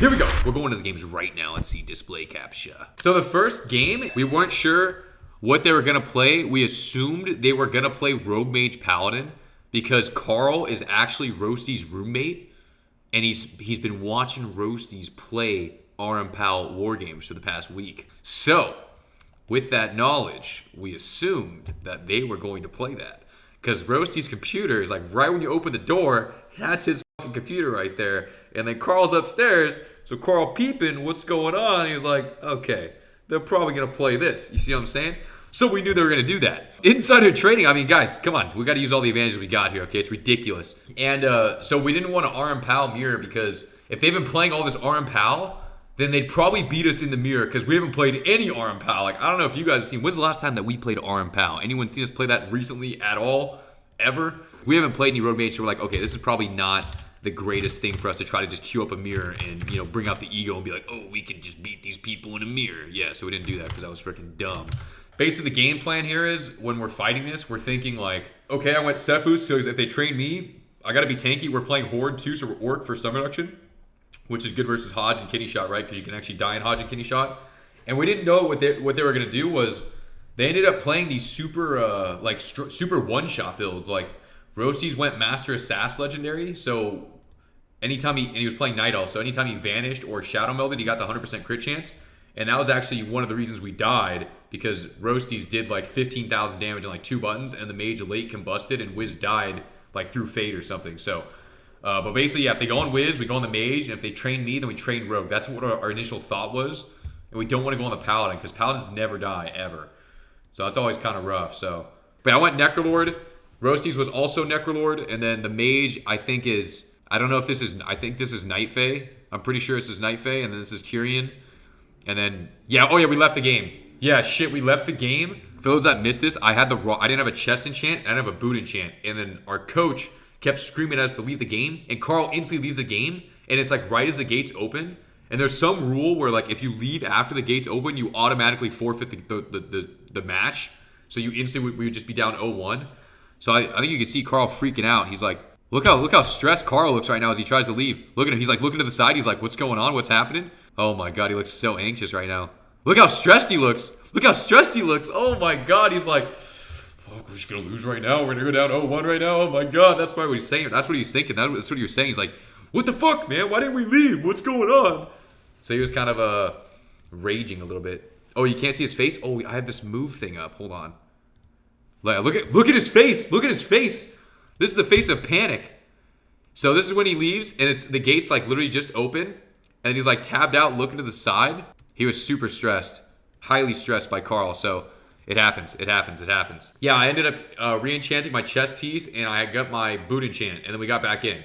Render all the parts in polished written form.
Here we go. We're going to the games right now. Let's see display capture. So the first game, we weren't sure what they were going to play. We assumed they were going to play Rogue Mage Paladin because Carl is actually Roasty's roommate, and he's been watching Roasty's play RM Pal War Games for the past week. So, with that knowledge, we assumed that they were going to play that. Because Roasty's computer is like right when you open the door, that's his fucking computer right there. And then Carl's upstairs, so Carl peeping what's going on. He was like, okay, they're probably going to play this. You see what I'm saying? So we knew they were going to do that. Insider trading, I mean, guys, come on. We got to use all the advantages we got here, okay? It's ridiculous. And so we didn't want to RM Pal mirror because if they've been playing all this RM Pal, then they'd probably beat us in the mirror because we haven't played any RM Pal. Like, I don't know if you guys have seen. When's the last time that we played RM Pal? Anyone seen us play that recently at all? Ever? We haven't played any Road Mage, so we're like, okay, this is probably not the greatest thing for us to try to just queue up a mirror and, you know, bring out the ego and be like, oh, we can just beat these people in a mirror. Yeah, so we didn't do that because that was freaking dumb. Basically, the game plan here is when we're fighting this, we're thinking like, okay, I went Cephus, so if they train me, I got to be tanky. We're playing Horde too, so we're Orc for stun reduction, which is good versus Hodge and Kidney Shot, right? Because you can actually die in Hodge and Kidney Shot. And we didn't know what they were going to do was they ended up playing these super super one-shot builds. Like Roasties went Master Assass Legendary, so anytime he was playing Night Elf, so anytime he vanished or Shadow Melded, he got the 100% crit chance. And that was actually one of the reasons we died, because Roasties did like 15,000 damage on like 2 buttons, and the Mage late combusted, and Wiz died like through Fade or something. So, but basically, yeah, if they go on Wiz, we go on the Mage, and if they train me, then we train Rogue. That's what our initial thought was. And we don't want to go on the Paladin, because Paladins never die, ever. So that's always kind of rough. So, but I went Necrolord. Roasties was also Necrolord, and then the Mage, I think is, I don't know if this is, I think this is Night Fae. I'm pretty sure this is Night Fae, and then this is Kyrian. And then, yeah, oh yeah, we left the game. Yeah, shit, we left the game. For those that missed this, I didn't have a chest enchant, and I didn't have a boot enchant. And then our coach kept screaming at us to leave the game, and Carl instantly leaves the game, and it's like right as the gates open. And there's some rule where like if you leave after the gates open, you automatically forfeit the match. So you instantly, we would just be down 0-1. So I think you can see Carl freaking out. He's like, look how stressed Carl looks right now as he tries to leave. Look at him. He's like looking to the side. He's like, what's going on? What's happening? Oh my God, he looks so anxious right now. Look how stressed he looks. Look how stressed he looks. Oh my God, he's like, fuck, we're just gonna lose right now. We're gonna go down 0-1 right now. Oh my God, that's probably what he's saying. That's what he's thinking. That's what he was saying. He's like, what the fuck, man? Why didn't we leave? What's going on? So he was kind of raging a little bit. Oh, you can't see his face? Oh, I had this move thing up. Hold on. Like, look at his face. Look at his face. This is the face of panic. So this is when he leaves, and it's the gates like literally just open. And he's like tabbed out looking to the side. He was super stressed. Highly stressed by Carl. So it happens. It happens. It happens. Yeah, I ended up re-enchanting my chest piece. And I got my boot enchant. And then we got back in.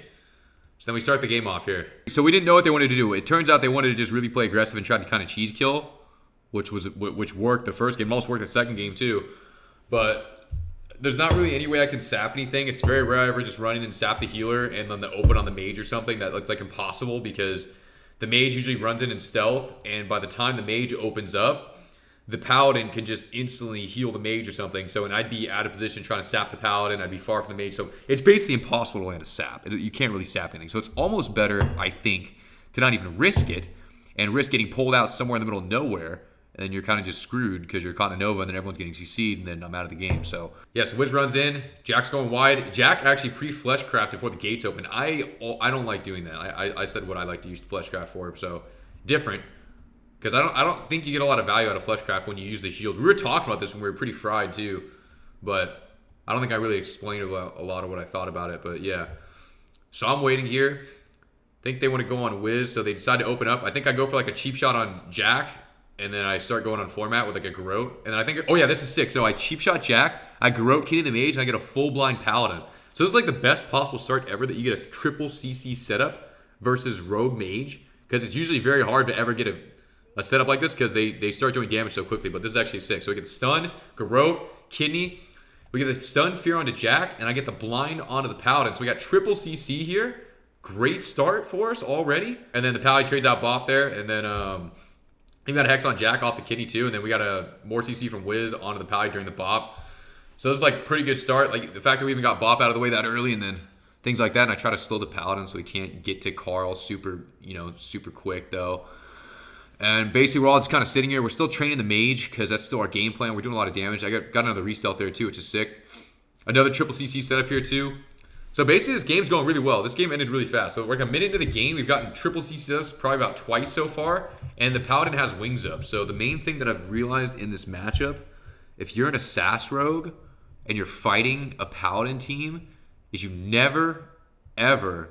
So then we start the game off here. So we didn't know what they wanted to do. It turns out they wanted to just really play aggressive and try to kind of cheese kill. Which worked the first game. Almost worked the second game too. But there's not really any way I can sap anything. It's very rare I ever just run in and sap the healer. And then the open on the mage or something. That looks like impossible because the mage usually runs in stealth, and by the time the mage opens up, the paladin can just instantly heal the mage or something. So, and I'd be out of position trying to sap the paladin. I'd be far from the mage. So it's basically impossible to land a sap. You can't really sap anything. So it's almost better, I think, to not even risk it and risk getting pulled out somewhere in the middle of nowhere. And then you're kind of just screwed because you're caught in Nova, and then everyone's getting CC'd, and then I'm out of the game. So, yeah, so Wiz runs in. Jack's going wide. Jack actually pre-fleshcrafted before the gates open. I don't like doing that. I said what I like to use fleshcraft for. So, different. Because I don't think you get a lot of value out of fleshcraft when you use the shield. We were talking about this when we were pretty fried, too. But I don't think I really explained a lot of what I thought about it. But, yeah. So, I'm waiting here. I think they want to go on Wiz, so they decide to open up. I think I go for like a cheap shot on Jack. And then I start going on floor mat with like a Garrote. And then I think, oh yeah, this is sick. So I cheap shot Jack, I Garrote Kitty the Mage, and I get a full blind Paladin. So this is like the best possible start ever, that you get a triple CC setup versus Rogue Mage. Because it's usually very hard to ever get a setup like this because they start doing damage so quickly. But this is actually sick. So we get stun, Garrote, Kidney. We get the stun fear onto Jack, and I get the blind onto the Paladin. So we got triple CC here. Great start for us already. And then the Pally trades out Bop there, and then we got a Hex on Jack off the Kidney too, and then we got a more CC from Wiz onto the Pally during the Bop. So this is like pretty good start. Like the fact that we even got Bop out of the way that early, and then things like that. And I try to slow the Paladin so he can't get to Carl super, super quick though. And basically, we're all just kind of sitting here. We're still training the mage because that's still our game plan. We're doing a lot of damage. I got another re-stealth there too, which is sick. Another triple CC setup here too. So basically, this game's going really well. This game ended really fast. So we're like a minute into the game. We've gotten triple CC setups probably about twice so far. And the Paladin has wings up. So the main thing that I've realized in this matchup, if you're an Assassin Rogue and you're fighting a Paladin team, is you never, ever,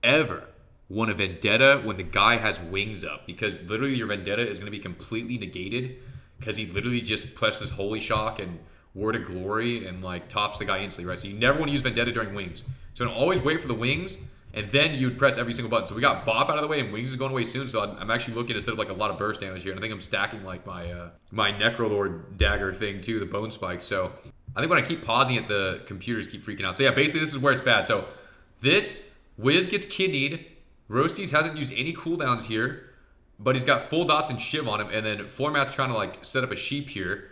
ever want a Vendetta when the guy has wings up, because literally your Vendetta is going to be completely negated because he literally just presses Holy Shock and Word of Glory and like tops the guy instantly, right? So you never want to use Vendetta during wings. So always wait for the wings, and then you would press every single button. So we got Bop out of the way, and wings is going away soon. So I'm actually looking to set up like a lot of burst damage here, and I think I'm stacking like my Necrolord dagger thing too, the bone spike. So I think when I keep pausing it, the computers keep freaking out. So yeah, basically this is where it's bad. So this Wiz gets kidneyed. Roasties hasn't used any cooldowns here, but he's got full dots and Shiv on him, and then Floormat's trying to like set up a sheep here.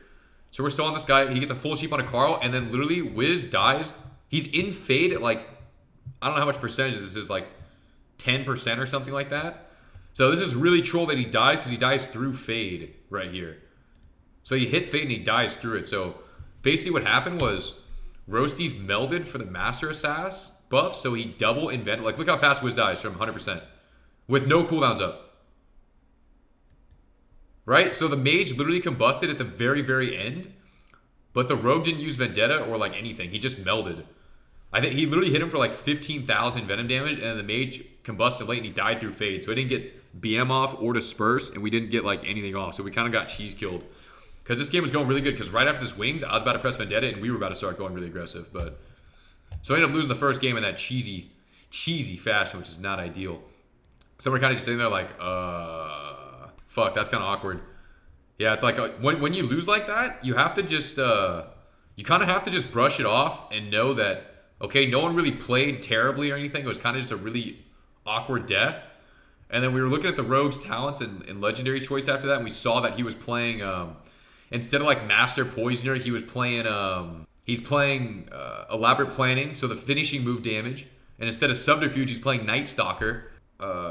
So we're still on this guy. He gets a full sheep on a Carl, and then literally Wiz dies. He's in fade at like, I don't know how much percentage this is, like 10% or something like that. So this is really troll that he dies because he dies through fade right here. So you hit fade and he dies through it. So basically what happened was Roasties melded for the Master Assass buff, so he double invented. Like, look how fast Wiz dies from 100% with no cooldowns up. Right? So the mage literally combusted at the very, very end, but the rogue didn't use Vendetta or like anything. He just melded. I think he literally hit him for like 15,000 venom damage, and the mage combusted late and he died through fade. So I didn't get BM off or disperse, and we didn't get like anything off. So we kind of got cheese killed. Because this game was going really good, because right after this wings, I was about to press Vendetta, and we were about to start going really aggressive. But so I ended up losing the first game in that cheesy fashion, which is not ideal. So we're kind of just sitting there like, fuck, that's kind of awkward. Yeah, it's like when you lose like that, you have to just, you kind of have to just brush it off and know that, okay, no one really played terribly or anything. It was kind of just a really awkward death. And then we were looking at the Rogue's talents and Legendary Choice after that, and we saw that he was playing, instead of like Master Poisoner, he was playing, he's playing Elaborate Planning, so the finishing move damage. And instead of Subterfuge, he's playing Night Stalker.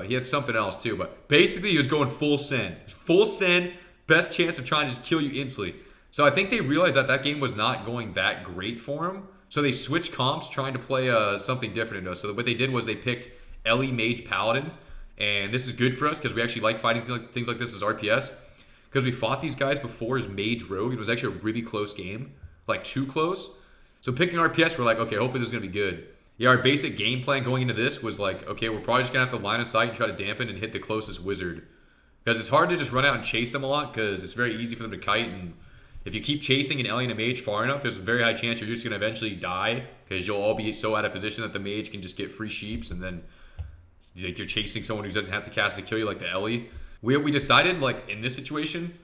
He had something else too, but basically he was going full send. Full send, best chance of trying to just kill you instantly. So I think they realized that that game was not going that great for him. So they switched comps, trying to play something different into us. So what they did was they picked Ellie Mage Paladin. And this is good for us because we actually like fighting things like this as RPS. Because we fought these guys before as Mage Rogue. It was actually a really close game. Like too close. So picking RPS, we're like, okay, hopefully this is going to be good. Yeah, our basic game plan going into this was like, okay, we're probably just going to have to line of sight and try to dampen and hit the closest wizard. Because it's hard to just run out and chase them a lot because it's very easy for them to kite. And if you keep chasing an Ellie and a mage far enough, there's a very high chance you're just going to eventually die. Because you'll all be so out of position that the mage can just get free sheeps. And then like, you're chasing someone who doesn't have to cast to kill you like the Ellie. We decided, like, in this situation,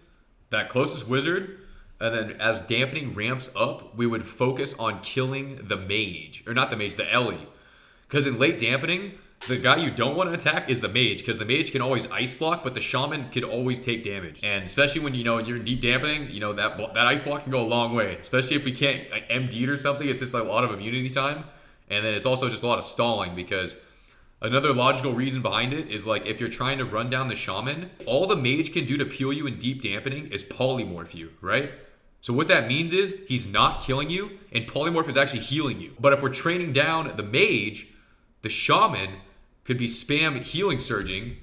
that closest wizard, and then as dampening ramps up, we would focus on killing the mage. Or not the mage, the Ellie. Because in late dampening, the guy you don't want to attack is the mage. Because the mage can always ice block, but the shaman could always take damage. And especially when, you're in deep dampening, that ice block can go a long way. Especially if we can't MD it or something. It's just like a lot of immunity time. And then it's also just a lot of stalling, because another logical reason behind it is, like, if you're trying to run down the shaman, all the mage can do to peel you in deep dampening is polymorph you, right? So what that means is he's not killing you, and polymorph is actually healing you. But if we're training down the mage, the shaman could be spam healing surging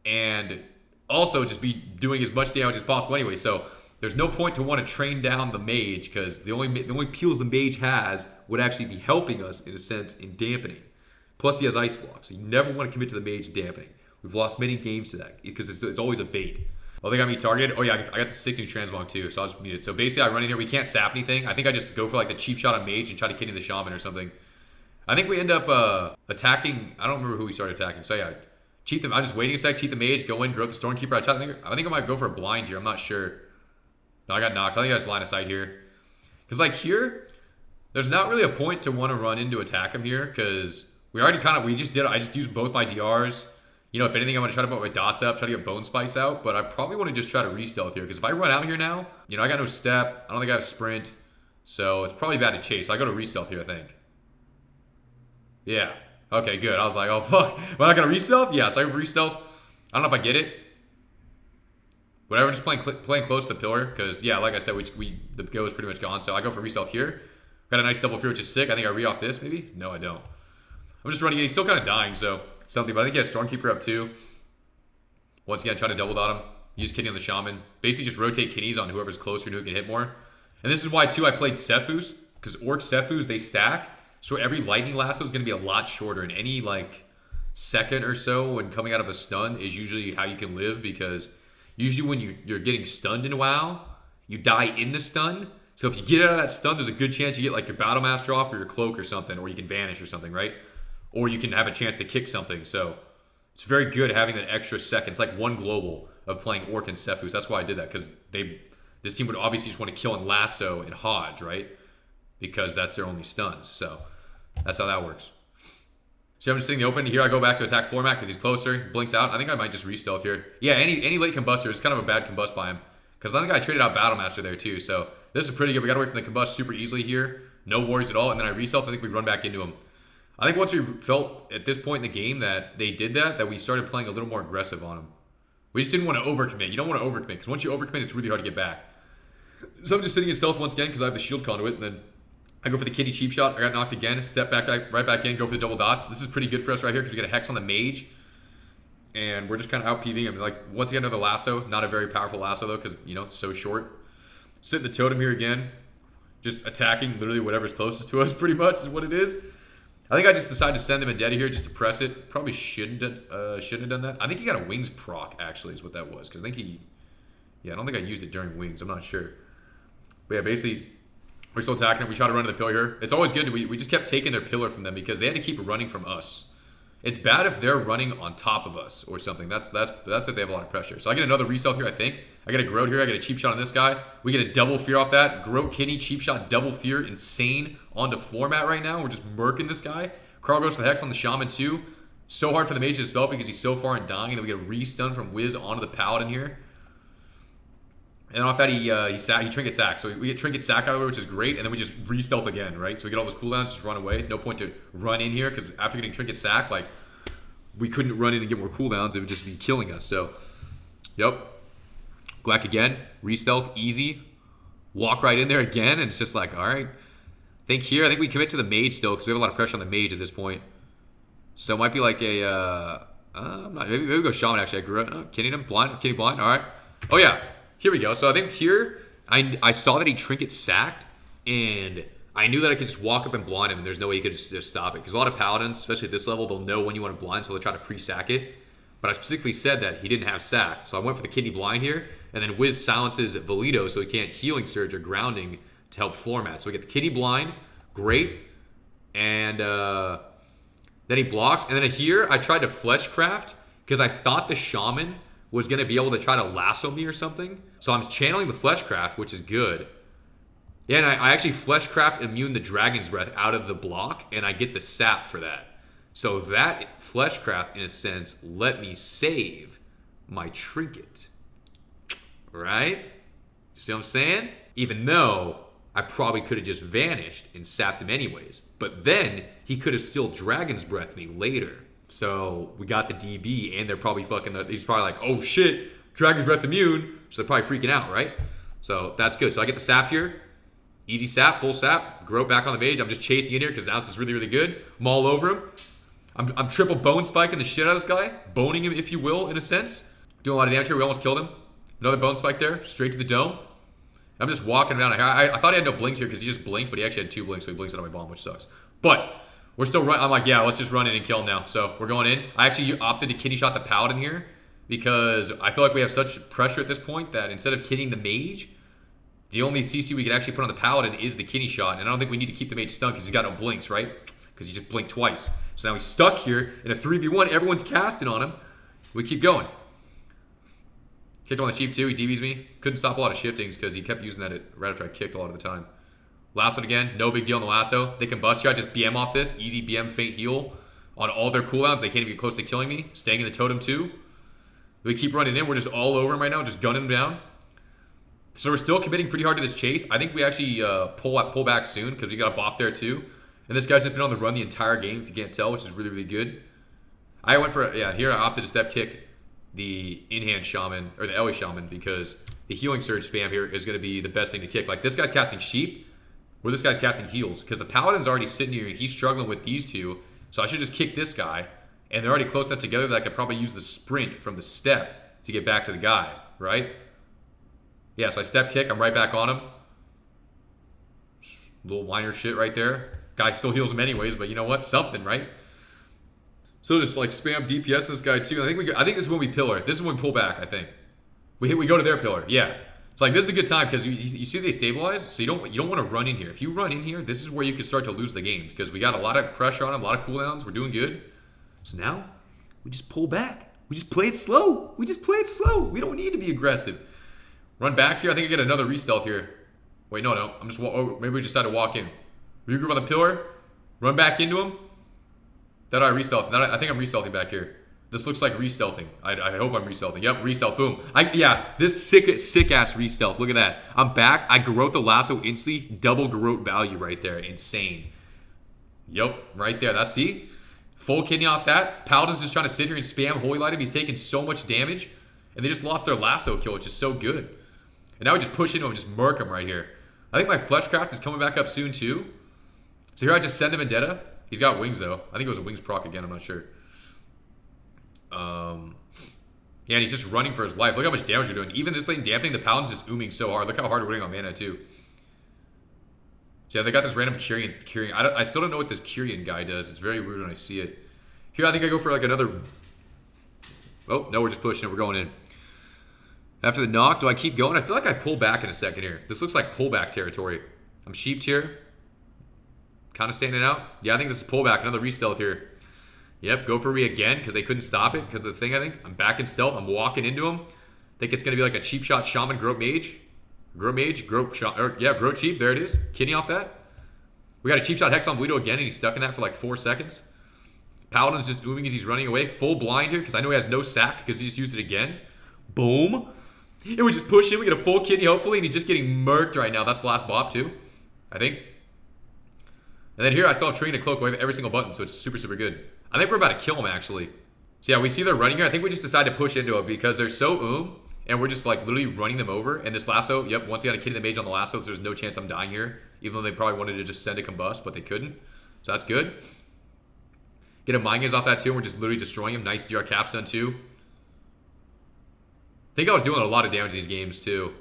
and also just be doing as much damage as possible anyway. So there's no point to want to train down the mage, because the only peels the mage has would actually be helping us in a sense in dampening. Plus he has ice blocks, so you never want to commit to the mage dampening. We've lost many games to that because it's always a bait. Oh, they got me targeted. Oh yeah, I got the sick new transmog too, so I'll just mute it. So basically I run in here, we can't sap anything. I think I just go for like the cheap shot on mage and try to kidney the shaman or something. I think we end up attacking, I don't remember who we started attacking. So yeah, cheat them. I'm just waiting a sec, cheat the mage, go in, grow the Stormkeeper. I think I might go for a blind here, I'm not sure. No, I got knocked. I think I just line of sight here. Because like here, there's not really a point to want to run in to attack him here, because I just used both my DRs. If anything, I'm going to try to put my dots up, try to get bone spikes out, but I probably want to just try to re-stealth here, because if I run out here now, I got no step, I don't think I have sprint, so it's probably bad to chase, so I go to re-stealth here, I think. Yeah. Okay, good. I was like, oh, fuck. Am I not going to re-stealth? Yeah, so I re-stealth. I don't know if I get it. Whatever, just playing close to the pillar. Because, yeah, like I said, the go is pretty much gone. So I go for re-stealth here. Got a nice double fear, which is sick. I think I re-off this, maybe? No, I don't. I'm just running. He's still kind of dying, so something. But I think he has Stormkeeper up too. Once again, try to double dot him. Use Kitty on the Shaman. Basically, just rotate Kitties on whoever's closer and who can hit more. And this is why, too, I played Sephuz. Because Orc Sephuz, they stack. So every Lightning Lasso is going to be a lot shorter. And any, like, second or so when coming out of a stun is usually how you can live. Because usually when you're getting stunned in WoW, you die in the stun. So if you get out of that stun, there's a good chance you get like your Battle Master off or your Cloak or something, or you can vanish or something, right? Or you can have a chance to kick something. So it's very good having that extra second. It's like one global of playing Orc and Sephuz. That's why I did that, because this team would obviously just want to kill and lasso and Hodge, right? Because that's their only stuns. So that's how that works. So I'm just sitting open. Here I go back to attack floor mat because he's closer. Blinks out. I think I might just re-stealth here. Yeah, any late combustor is kind of a bad combust by him. Because I think I traded out Battle Master there too. So this is pretty good. We got away from the combust super easily here. No worries at all. And then I re-stealth. I think we run back into him. I think once we felt at this point in the game that they did that we started playing a little more aggressive on him. We just didn't want to overcommit. You don't want to overcommit because once you overcommit, it's really hard to get back. So I'm just sitting in stealth once again because I have the shield conduit. And then I go for the kitty cheap shot. I got knocked again. Step back right back in. Go for the double dots. This is pretty good for us right here because we get a hex on the mage. And we're just kind of out Pving him. Like, once again, another lasso. Not a very powerful lasso, though, because, you know, it's so short. Sit in the totem here again. Just attacking literally whatever's closest to us, pretty much, is what it is. I think I just decided to send him a Dead here just to press it. Probably shouldn't have done that. I think he got a Wings proc, actually, is what that was. Because I think he... Yeah, I don't think I used it during Wings. I'm not sure. But yeah, basically, we're still attacking him. We try to run to the pillar here. It's always good. We just kept taking their pillar from them because they had to keep running from us. It's bad if they're running on top of us or something. That's if they have a lot of pressure. So I get another re-stealth here, I think. I get a Groat here. I get a cheap shot on this guy. We get a double fear off that. Groat, Kitty, cheap shot, double fear, insane onto floor mat right now. We're just murking this guy. Carl goes for the Hex on the Shaman too. So hard for the mage to dispel because he's so far in dying. And then we get a re-stun from Wiz onto the Paladin here. And off that, he Trinket Sack. So we get Trinket Sack out of it, which is great. And then we just re-stealth again, right? So we get all those cooldowns, just run away. No point to run in here because after getting Trinket Sack, like, we couldn't run in and get more cooldowns. It would just be killing us. So, yep. Go back again. Re-stealth, easy. Walk right in there again. And it's just like, all right. I think we commit to the mage still because we have a lot of pressure on the mage at this point. So it might be like a... maybe we go Shaman, actually. I grew up. Kitty blind. Kitty blind. All right. Oh, yeah. Here we go. So I think here, I saw that he Trinket sacked. And I knew that I could just walk up and blind him, and there's no way you could just stop it. Because a lot of Paladins, especially at this level, they'll know when you want to blind, so they'll try to pre-sack it. But I specifically said that he didn't have sack. So I went for the kidney blind here, and then Wiz silences Valido so he can't healing surge or grounding to help floor mat. So we get the kidney blind, great. And then he blocks. And then here, I tried to Fleshcraft, because I thought the Shaman was going to be able to try to lasso me or something. So I'm channeling the Fleshcraft, which is good. Yeah, and I actually Fleshcraft immune the Dragon's Breath out of the block, and I get the sap for that. So that Fleshcraft, in a sense, let me save my Trinket. Right? You see what I'm saying? Even though I probably could have just vanished and sapped him anyways. But then, he could have still Dragon's Breath me later. So, we got the DB, and they're probably he's probably like, oh shit, Dragon's Breath immune. So they're probably freaking out, right? So, that's good. So I get the sap here. Easy sap, full sap, Grow back on the mage. I'm just chasing in here because now this is really, really good. I'm all over him. I'm triple bone spiking the shit out of this guy. Boning him, if you will, in a sense. Doing a lot of damage here. We almost killed him. Another bone spike there. Straight to the dome. I'm just walking around. I thought he had no blinks here because he just blinked, but he actually had 2 blinks, so he blinks out of my bomb, which sucks. But we're still running. I'm like, yeah, let's just run in and kill him now. So we're going in. I actually opted to kidney shot the Paladin here because I feel like we have such pressure at this point that instead of kidding the mage, the only CC we can actually put on the Paladin is the kidney shot. And I don't think we need to keep the mage stunned because he's got no blinks, right? Because he just blinked twice. So now he's stuck here in a 3v1. Everyone's casting on him. We keep going. Kicked him on the cheap too. He DVs me. Couldn't stop a lot of shiftings because he kept using that right after I kicked a lot of the time. Lassoed again. No big deal on the lasso. They can bust you. I just BM off this. Easy BM faint heal on all their cooldowns. They can't even get close to killing me. Staying in the totem too. We keep running in. We're just all over him right now. Just gunning him down. So we're still committing pretty hard to this chase. I think we actually pull back soon because we got a bop there too. And this guy's just been on the run the entire game, if you can't tell, which is really, really good. I went for, yeah, here I opted to step kick the in-hand shaman, or the LA shaman, because the healing surge spam here is going to be the best thing to kick. Like, this guy's casting sheep, or this guy's casting heals, because the paladin's already sitting here, he's struggling with these two, so I should just kick this guy, and they're already close enough together that I could probably use the sprint from the step to get back to the guy, right? Yeah, so I step kick, I'm right back on him. Little whiner shit right there. Guy still heals him anyways, but you know what? Something, right? So just like spam DPS this guy too. I think this is when we pillar. This is when we pull back, I think. We go to their pillar. Yeah. It's like this is a good time because you see they stabilize, so you don't want to run in here. If you run in here, this is where you can start to lose the game because we got a lot of pressure on them, a lot of cooldowns. We're doing good. So now we just pull back. We just play it slow. We We don't need to be aggressive. Run back here. I think I get another re-stealth here. Wait, no. I'm just maybe we just had to walk in. Regroup on the pillar. Run back into him. That I re-stealth. I think I'm re-stealthing back here. This looks like re-stealthing. I hope I'm re-stealthing. Yep, re-stealth. Boom. Yeah, this sick-ass re-stealth. Look at that. I'm back. I garrote the lasso instantly. Double garrote value right there. Insane. Yep, right there. That's, see? Full kidney off that. Paladin's just trying to sit here and spam Holy Light him. He's taking so much damage. And they just lost their lasso kill, which is so good. And now we just push into him and just murk him right here. I think my Fleshcraft is coming back up soon, too. So here I just send him Vendetta. He's got wings, though. I think it was a wings proc again. I'm not sure. Yeah, and he's just running for his life. Look how much damage we're doing. Even this lane dampening, the Paladin's just ooming so hard. Look how hard we're winning on mana, too. So yeah, they got this random Kyrian. I still don't know what this Kyrian guy does. It's very weird when I see it. Here, I think I go for like another... Oh, no, we're just pushing it. We're going in. After the knock, do I keep going? I feel like I pull back in a second here. This looks like pullback territory. I'm sheeped here. Kind of standing out. Yeah, I think this is pullback. Another re-stealth here. Yep, go for re again because they couldn't stop it because of the thing, I think. I'm back in stealth. I'm walking into him. Think it's going to be like a cheap shot shaman, grope mage. Grope mage, grope shot. Yeah, grope cheap. There it is. Kidney off that. We got a cheap shot hex on Bleedo again and he's stuck in that for like 4 seconds. Paladin's just moving as he's running away. Full blind here because I know he has no sack because he just used it again. Boom. And we just push him. We get a full kidney hopefully and he's just getting murked right now. That's the last bop too, I think. And then here I still have Train to Cloak away every single button, so it's super, super good. I think we're about to kill him, actually. So yeah, we see they're running here. I think we just decided to push into it because they're so and we're just like literally running them over. And this lasso, yep, once you got a Kidney the Mage on the lasso, there's no chance I'm dying here. Even though they probably wanted to just send a combust, but they couldn't. So that's good. Get a Mind Games off that too, and we're just literally destroying him. Nice DR caps done too. I think I was doing a lot of damage in these games too.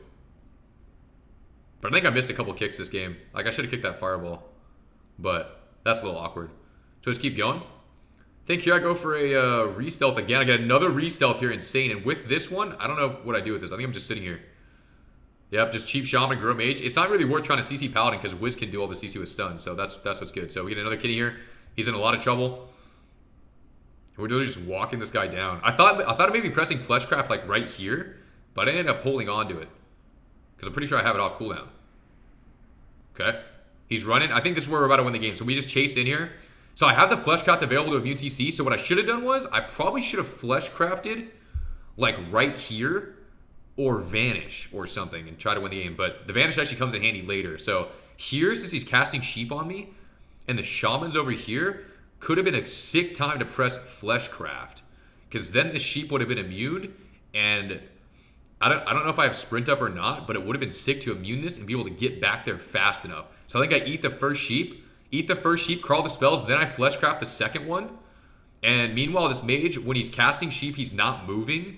But I think I missed a couple kicks this game. Like I should have kicked that fireball. But that's a little awkward. So just keep going. I think here I go for a re-stealth again. I get another re-stealth here, insane. And with this one, I don't know what I do with this. I think I'm just sitting here. Yep, just cheap shaman, grow mage. It's not really worth trying to CC paladin because Wiz can do all the CC with stun. So that's what's good. So we get another kitty here. He's in a lot of trouble. We're literally just walking this guy down. I thought it may be pressing Fleshcraft like right here, but I ended up holding on to it because I'm pretty sure I have it off cooldown. Okay. He's running. I think this is where we're about to win the game. So we just chase in here. So I have the Fleshcraft available to immune CC. So what I should have done was I probably should have Fleshcrafted like right here or Vanish or something and try to win the game. But the Vanish actually comes in handy later. So here, since he's casting sheep on me and the shaman's over here, could have been a sick time to press Fleshcraft because then the sheep would have been immune. And I don't know if I have sprint up or not, but it would have been sick to immune this and be able to get back there fast enough. So I think I eat the first sheep, crawl the spells, then I Fleshcraft the second one. And meanwhile, this mage, when he's casting sheep, he's not moving.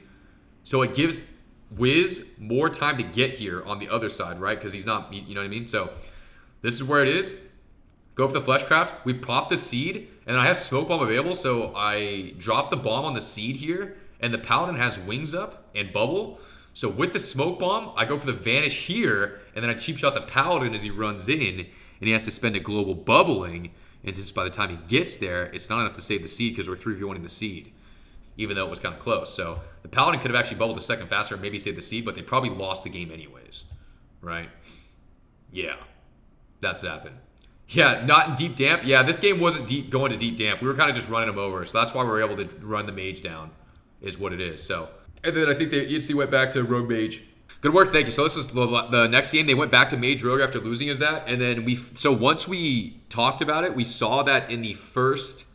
So it gives Wiz more time to get here on the other side, right? Because he's not, you know what I mean? So this is where it is. Go for the Fleshcraft. We pop the seed, and I have Smoke Bomb available, so I drop the bomb on the seed here, and the Paladin has wings up and bubble. So with the Smoke Bomb, I go for the Vanish here, and then I cheap shot the Paladin as he runs in, and he has to spend a global bubbling. And since by the time he gets there, it's not enough to save the seed because we're 3v1ing the seed, even though it was kind of close. So the Paladin could have actually bubbled a second faster and maybe saved the seed, but they probably lost the game anyways, right? Yeah, that's what happened. Yeah, not in deep damp. Yeah, this game wasn't going to deep damp. We were kind of just running them over, so that's why we were able to run the mage down, is what it is. So, and then I think they instantly went back to Rogue Mage. Good work, thank you. So this is the next game. They went back to Mage Rogue after losing as that, and then so once we talked about it, we saw that in the first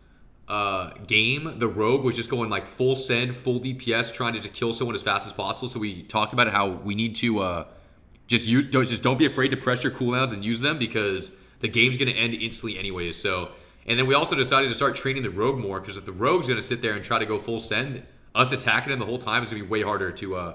game, the Rogue was just going like full send, full DPS, trying to just kill someone as fast as possible. So we talked about how we need to don't be afraid to press your cooldowns and use them, because the game's going to end instantly anyways. So, and then we also decided to start training the Rogue more, because if the Rogue's going to sit there and try to go full send, us attacking him the whole time is going to be way harder to.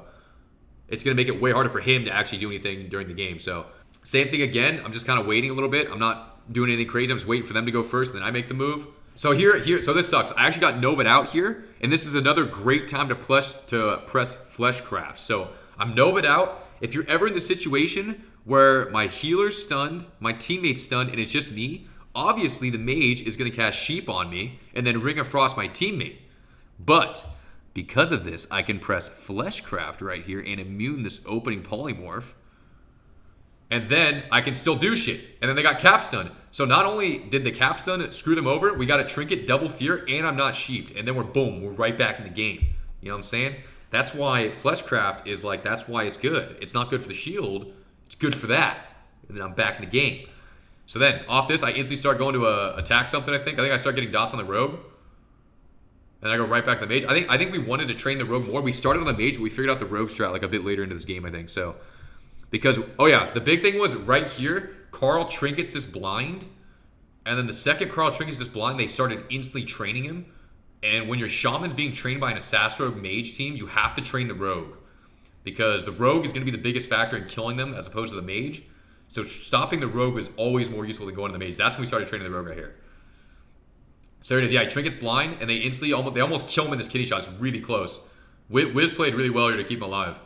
It's going to make it way harder for him to actually do anything during the game. So same thing again. I'm just kind of waiting a little bit. I'm not doing anything crazy. I'm just waiting for them to go first, and then I make the move. So so this sucks. I actually got Nova'd out here, and this is another great time to press Fleshcraft. So I'm Nova'd out. If you're ever in the situation where my healer's stunned, my teammate's stunned, and it's just me, obviously the mage is going to cast Sheep on me and then Ring of Frost my teammate. But because of this, I can press Fleshcraft right here and immune this opening polymorph. And then I can still do shit. And then they got Capstun. So not only did the Capstun screw them over, we got a Trinket, Double Fear, and I'm not sheeped. And then we're right back in the game. You know what I'm saying? That's why Fleshcraft is like, that's why it's good. It's not good for the shield. It's good for that. And then I'm back in the game. So then, off this, I instantly start going to attack something, I think. I start getting dots on the Rogue. And I go right back to the Mage. I think we wanted to train the Rogue more. We started on the Mage, but we figured out the Rogue strat like a bit later into this game, I think. So, because, oh yeah, the big thing was right here, Carl trinkets this blind. And then the second Carl trinkets this blind, they started instantly training him. And when your Shaman's being trained by an Assassin Rogue Mage team, you have to train the Rogue. Because the Rogue is going to be the biggest factor in killing them as opposed to the Mage. So stopping the Rogue is always more useful than going to the Mage. That's when we started training the Rogue right here. So there it is. Yeah, he trinkets blind, and they almost kill him in this kitty shot. It's really close. Wiz played really well here to keep him alive.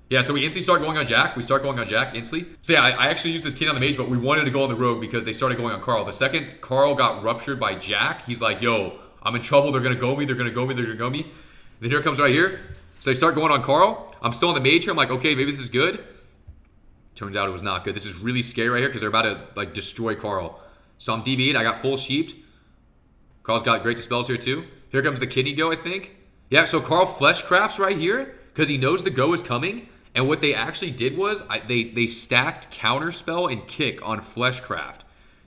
Yeah, so we instantly start going on Jack. We start going on Jack instantly. So yeah, I actually used this kitty on the Mage, but we wanted to go on the Rogue because they started going on Carl. The second Carl got ruptured by Jack, he's like, yo, I'm in trouble. They're going to go me. They're going to go me. They're going to go me. And then here it comes right here. So they start going on Carl. I'm still on the Mage here. I'm like, okay, maybe this is good. Turns out it was not good. This is really scary right here because they're about to like destroy Carl. So I'm DB'd. I got full sheeped. Carl's got great dispels here too. Here comes the kidney go, I think. Yeah, so Carl Fleshcrafts right here because he knows the go is coming. And what they actually did was they stacked Counterspell and Kick on Fleshcraft.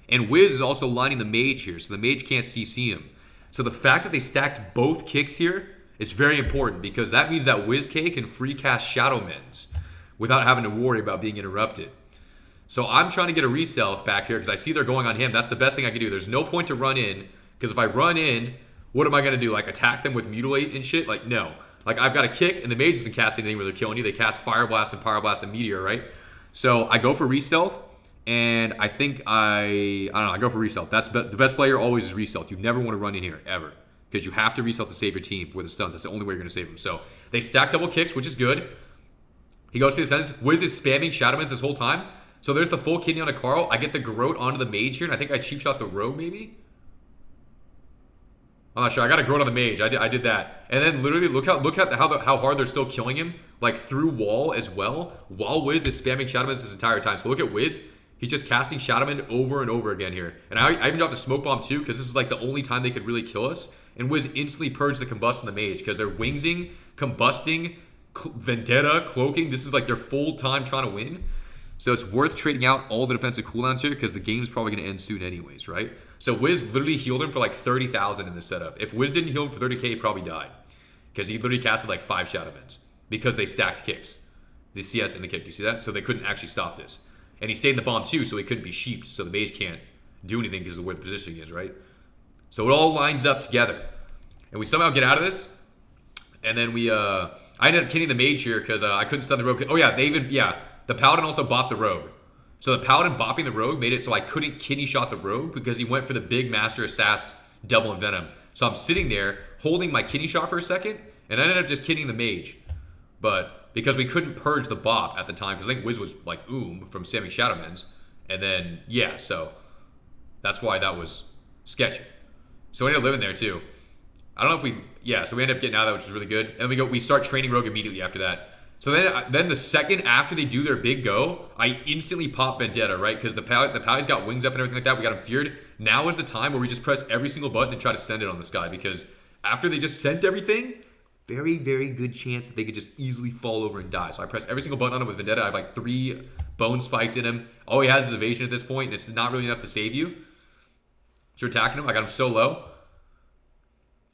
And Wiz is also lining the Mage here, so the Mage can't CC him. So the fact that they stacked both kicks here is very important because that means that Wiz K can free cast Shadow Mends without having to worry about being interrupted. So I'm trying to get a re-stealth back here because I see they're going on him. That's the best thing I can do. There's no point to run in because if I run in, what am I going to do? Like attack them with Mutilate and shit? Like no. Like I've got a kick and the Mage doesn't cast anything where they're killing you. They cast Fire Blast and Pyro Blast and Meteor, right? So I go for re-stealth and I think I don't know, I go for re-stealth. That's the best player always is re-stealth. You never want to run in here, ever. Because you have to re-stealth to save your team with the stuns. That's the only way you're going to save them. So they stack double kicks, which is good. He goes to the sentence. Wiz is spamming Shadow Mends this whole time. So there's the full kidney on a Carl. I get the Garrote onto the Mage here, and I think I cheap shot the Rogue maybe. I'm not sure. I got a Garrote on the Mage. I did that, and then literally look at how hard they're still killing him, like through wall as well, while Wiz is spamming Shadow Mends this entire time. So look at Wiz. He's just casting Shadow Mend over and over again here. And I even dropped a Smoke Bomb too because this is like the only time they could really kill us. And Wiz instantly purged the Combust on the Mage because they're wingsing, combusting, Vendetta, cloaking. This is like their full time trying to win. So it's worth trading out all the defensive cooldowns here because the game's probably going to end soon anyways, right? So Wiz literally healed him for like 30,000 in this setup. If Wiz didn't heal him for 30k, he probably died. Because he literally casted like 5 Shadow Mends. Because they stacked kicks. The CS and the kick, you see that? So they couldn't actually stop this. And he stayed in the bomb too, so he couldn't be sheeped. So the Mage can't do anything because of where the positioning is, right? So it all lines up together. And we somehow get out of this. And then I ended up killing the Mage here because I couldn't stun the Rogue. Oh yeah, the Paladin also bopped the Rogue. So the Paladin bopping the Rogue made it so I couldn't kidney shot the Rogue because he went for the big Master Assass double Envenom. So I'm sitting there holding my kidney shot for a second, and I ended up just kidding the Mage. But because we couldn't purge the bop at the time, because I think Wiz was like from spamming Shadow Mends. And then, yeah, so that's why that was sketchy. So we ended up living there too. I don't know if so we end up getting out of that, which is really good. And we start training Rogue immediately after that. So then the second after they do their big go, I instantly pop Vendetta, right? Because the Pally's got wings up and everything like that. We got him feared. Now is the time where we just press every single button and try to send it on this guy. Because after they just sent everything, very, very good chance that they could just easily fall over and die. So I press every single button on him with Vendetta. I have like 3 bone spikes in him. All he has is evasion at this point, and it's not really enough to save you. So we're attacking him. I got him so low.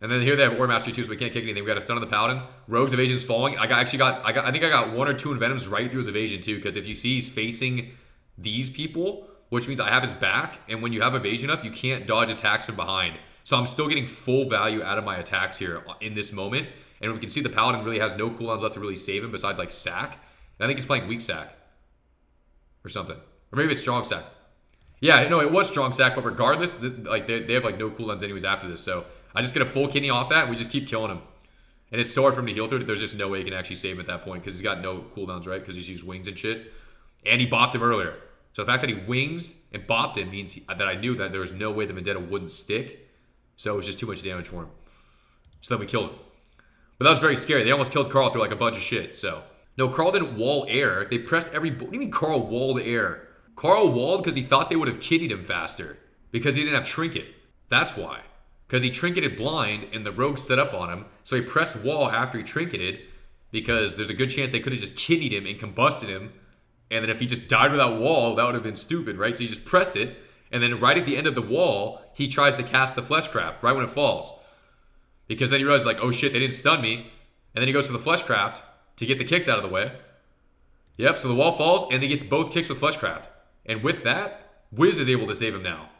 And then here they have Ore Mastery too, so we can't kick anything. We got a stun on the Paladin. Rogue's evasion's falling. I think I got 1 or 2 Envenoms right through his evasion too, because if you see he's facing these people, which means I have his back, and when you have evasion up, you can't dodge attacks from behind. So I'm still getting full value out of my attacks here in this moment. And we can see the Paladin really has no cooldowns left to really save him besides like sack. And I think he's playing weak sack or something. Or maybe it's strong sack. Yeah, no, it was strong sack, but regardless, like they have like no cooldowns anyways after this. So I just get a full kidney off that, and we just keep killing him. And it's so hard for him to heal through it. There's just no way he can actually save him at that point because he's got no cooldowns, right? Because he's used wings and shit. And he bopped him earlier. So the fact that he wings and bopped him means that I knew that there was no way the Vendetta wouldn't stick. So it was just too much damage for him. So then we killed him. But that was very scary. They almost killed Carl through like a bunch of shit. So no, Carl didn't wall air. They pressed every... What do you mean Carl walled air? Carl walled because he thought they would have kidneyed him faster. Because he didn't have Trinket. That's why. Because he trinketed blind and the rogue set up on him. So he pressed wall after he trinketed because there's a good chance they could have just kidneyed him and combusted him. And then if he just died without wall, that would have been stupid, right? So you just press it. And then right at the end of the wall, he tries to cast the Fleshcraft right when it falls. Because then he realizes like, oh shit, they didn't stun me. And then he goes to the Fleshcraft to get the kicks out of the way. Yep, so the wall falls and he gets both kicks with Fleshcraft. And with that, Wiz is able to save him now.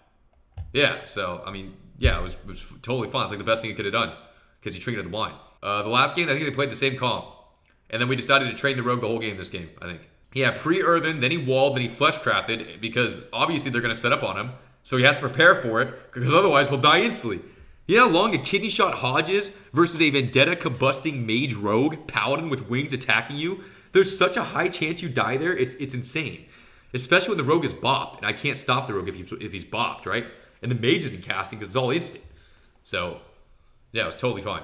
Yeah, so, I mean... Yeah, it was totally fun. It's like the best thing he could have done because he trinketed the blind. The last game, I think they played the same comp. And then we decided to train the rogue the whole game this game, I think. Yeah, pre-earthen, then he walled, then he fleshcrafted because obviously they're going to set up on him. So he has to prepare for it because otherwise he'll die instantly. You know how long a kidney shot Hodge is versus a Vendetta combusting mage rogue paladin with wings attacking you? There's such a high chance you die there. It's insane. Especially when the rogue is bopped. And I can't stop the rogue if he's bopped, right? And the mage isn't casting because it's all instant. So, yeah, it was totally fine.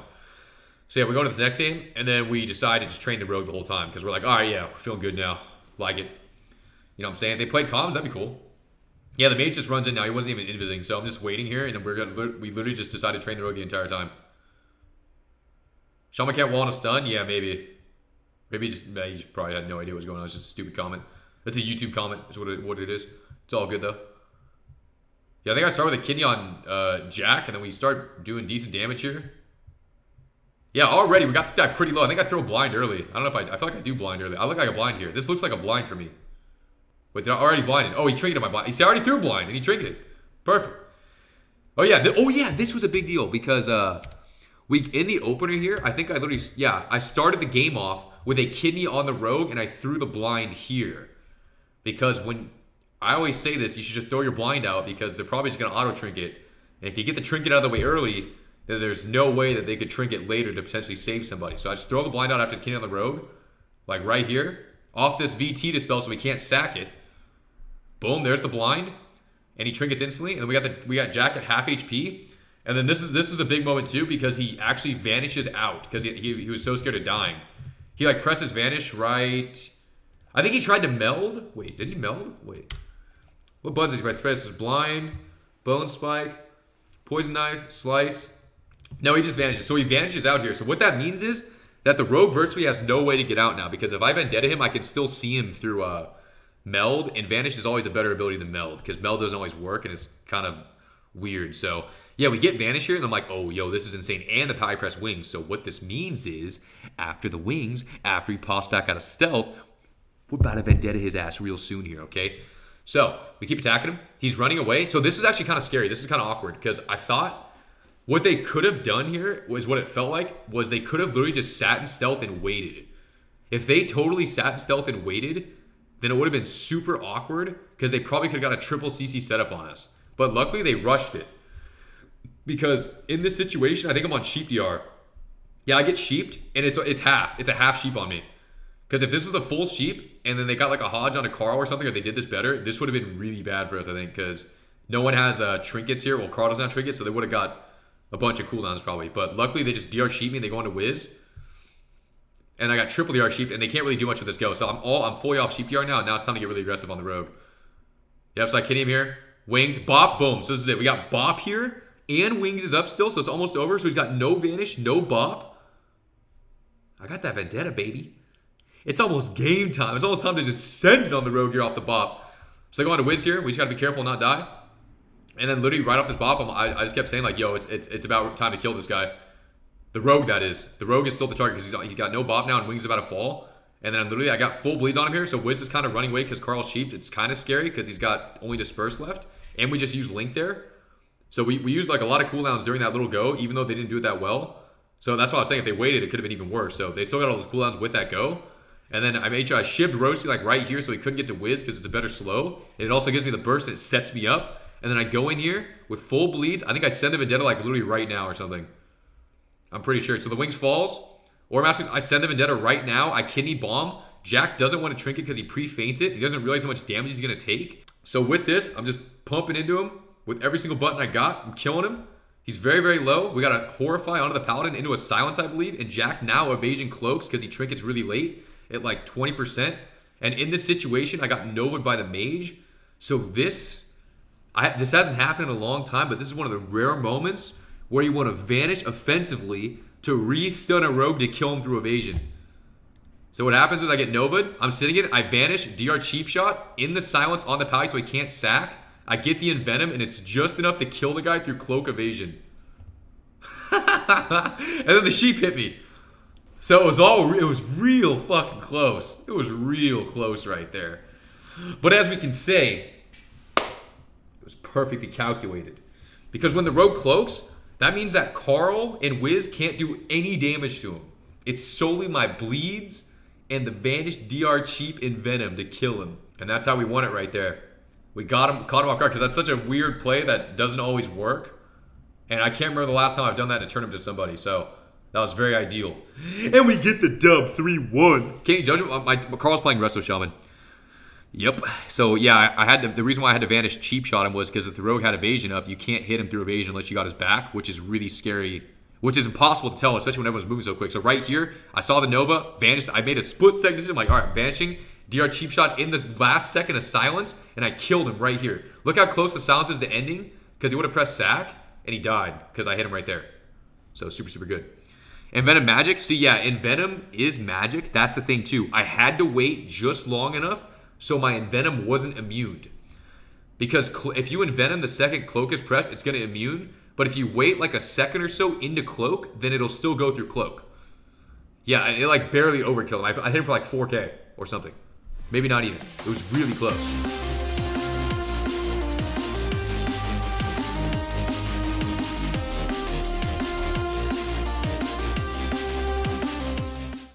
So, yeah, we go into this next game, and then we decide to just train the rogue the whole time because we're like, all right, yeah, we're feeling good now. Like it. You know what I'm saying? They played comms, that'd be cool. Yeah, the mage just runs in now. He wasn't even invising, so I'm just waiting here, and we literally just decided to train the rogue the entire time. Shaman can't wall on a stun? Yeah, maybe. Maybe he just probably had no idea what was going on. It's just a stupid comment. That's a YouTube comment. That's what it is. It's all good, though. Yeah, I think I start with a kidney on Jack, and then we start doing decent damage here. Yeah, already we got the guy pretty low. I think I throw blind early. I don't know if I feel like I do blind early. I look like a blind here. This looks like a blind for me. Wait, did I already blinded? Oh, he trinketed my blind. You see, I already threw blind, and he trinketed. Perfect. Oh, yeah. This was a big deal because in the opener here, I think I literally, I started the game off with a kidney on the rogue, and I threw the blind here. Because when... I always say this, you should just throw your blind out because they're probably just going to auto-trinket. And if you get the trinket out of the way early, then there's no way that they could trinket later to potentially save somebody. So I just throw the blind out after the kidney on the rogue. Like right here. Off this VT dispel so we can't sack it. Boom, there's the blind. And he trinkets instantly. And then we got Jack at half HP. And then this is a big moment too because he actually vanishes out. Because he was so scared of dying. He like presses vanish right... I think he tried to meld. Wait, did he meld? Wait. What buttons does he press? This blind, bone spike, poison knife, slice. No, he just vanishes. So he vanishes out here. So what that means is that the rogue virtually has no way to get out now. Because if I Vendetta him, I can still see him through meld. And vanish is always a better ability than meld. Because meld doesn't always work and it's kind of weird. So yeah, we get vanish here. And I'm like, oh, yo, this is insane. And the power press wings. So what this means is after the wings, after he pops back out of stealth, we're about to Vendetta his ass real soon here, okay? So, we keep attacking him. He's running away. So, this is actually kind of scary. This is kind of awkward because I thought what they could have done here was what it felt like was they could have literally just sat in stealth and waited. If they totally sat in stealth and waited, then it would have been super awkward because they probably could have got a triple CC setup on us. But luckily, they rushed it. Because in this situation, I think I'm on sheep DR. Yeah, I get sheeped and it's half. It's a half sheep on me. Because if this was a full sheep, and then they got like a Hodge on a Carl or something, or they did this better, this would have been really bad for us, I think, because no one has trinkets here. Well, Carl doesn't have trinkets, so they would have got a bunch of cooldowns probably. But luckily, they just DR sheep me, and they go into Wiz. And I got triple DR sheep, and they can't really do much with this go. So I'm fully off sheep DR now, and now it's time to get really aggressive on the rogue. Yep, so I kidney him here. Wings, bop, boom. So this is it. We got bop here, and wings is up still, so it's almost over. So he's got no vanish, no bop. I got that Vendetta, baby. It's almost game time. It's almost time to just send it on the rogue here off the bop. So I go on to Wiz here. We just got to be careful and not die. And then literally right off this bop, I just kept saying like, yo, it's about time to kill this guy. The rogue, that is. The rogue is still the target because he's got no bop now and Wings is about to fall. And then literally I got full bleeds on him here. So Wiz is kind of running away because Carl's sheeped. It's kind of scary because he's got only Disperse left. And we just used Link there. So we used like a lot of cooldowns during that little go, even though they didn't do it that well. So that's why I was saying if they waited, it could have been even worse. So they still got all those cooldowns with that go. And then I made sure I shivved Roasty like right here so he couldn't get to Wiz because it's a better slow. And it also gives me the burst and it sets me up. And then I go in here with full bleeds. I think I send the Vendetta like literally right now or something. I'm pretty sure. So the Wings falls. Or Masters, I send the Vendetta right now. I kidney bomb. Jack doesn't want to trinket because he pre-feints it. He doesn't realize how much damage he's going to take. So with this, I'm just pumping into him with every single button I got. I'm killing him. He's very, very low. We got a Horrify onto the Paladin into a Silence, I believe. And Jack now evasion cloaks because he trinkets really late at like 20%. And in this situation, I got Nova'd by the Mage. So this hasn't happened in a long time, but this is one of the rare moments where you want to vanish offensively to re-stun a rogue to kill him through evasion. So what happens is I get Nova'd, I'm sitting in, I vanish, DR cheap shot, in the silence on the pally so he can't sack. I get the Envenom, and it's just enough to kill the guy through cloak evasion. And then the sheep hit me. So it was real fucking close. It was real close right there. But as we can say, it was perfectly calculated. Because when the rogue cloaks, that means that Carl and Wiz can't do any damage to him. It's solely my bleeds and the vanished DR cheap in Venom to kill him. And that's how we won it right there. We caught him off guard because that's such a weird play that doesn't always work. And I can't remember the last time I've done that to turn him to somebody. So that was very ideal. And we get the dub 3-1. Can't you judge him? Carl's playing Resto Shaman. Yep. So yeah, I had the reason why I had to vanish cheap shot him was because if the rogue had evasion up, you can't hit him through evasion unless you got his back, which is really scary. Which is impossible to tell, especially when everyone's moving so quick. So right here, I saw the Nova, vanished. I made a split second decision. I'm like, all right, vanishing. DR cheap shot in the last second of silence, and I killed him right here. Look how close the silence is to ending, because he would have pressed sack, and he died, because I hit him right there. So super, super good. And Venom magic, see, yeah, Envenom is magic. That's the thing, too. I had to wait just long enough so my Envenom wasn't immune. Because if you Envenom the second Cloak is pressed, it's going to immune. But if you wait like a second or so into Cloak, then it'll still go through Cloak. Yeah, it like barely overkilled him. I hit him for like 4K or something. Maybe not even. It was really close.